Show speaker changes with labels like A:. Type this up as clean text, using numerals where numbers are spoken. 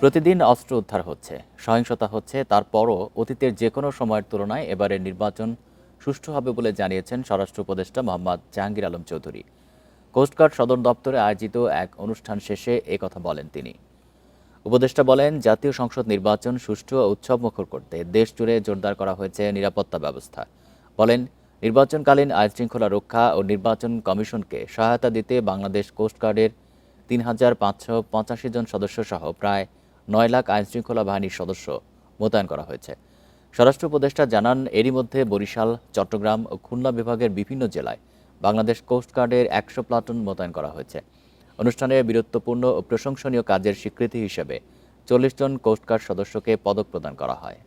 A: প্রতিদিন অস্ত্র উদ্ধার হচ্ছে, সহিংসতা হচ্ছে, তারপরও অতীতের যেকোনো সময়ের তুলনায় এবারের নির্বাচন সুষ্ঠু হবে বলে জানিয়েছেন স্বরাষ্ট্র উপদেষ্টা মোহাম্মদ জাহাঙ্গীর আলম চৌধুরী। কোস্টগার্ড সদর দপ্তরে আয়োজিত এক অনুষ্ঠান শেষে কথা বলেন তিনি। উপদেষ্টা বলেন, জাতীয় সংসদ নির্বাচন সুষ্ঠু ও উৎসবমুখর করতে দেশ জুড়ে জোরদার করা হয়েছে নিরাপত্তা ব্যবস্থা। বলেন, নির্বাচনকালীন আইনশৃঙ্খলা রক্ষা ও নির্বাচন কমিশনকে সহায়তা দিতে বাংলাদেশ কোস্টগার্ডের ৩,৫৮৫ জন সদস্য সহ প্রায় ৯ লাখ আইনশৃঙ্খলা বাহিনীর সদস্য মোতায়েন করা হয়েছে। স্বরাষ্ট্র উপদেষ্টা জানান, এরই মধ্যে বরিশাল, চট্টগ্রাম ও খুলনা বিভাগের বিভিন্ন জেলায় বাংলাদেশ কোস্টগার্ডের ১০০ প্লাটুন মোতায়েন করা হয়েছে। অনুষ্ঠানে বীরত্বপূর্ণ ও প্রশংসনীয় কাজের স্বীকৃতি হিসেবে ৪০ জন কোস্টগার্ড সদস্যকে পদক প্রদান করা হয়।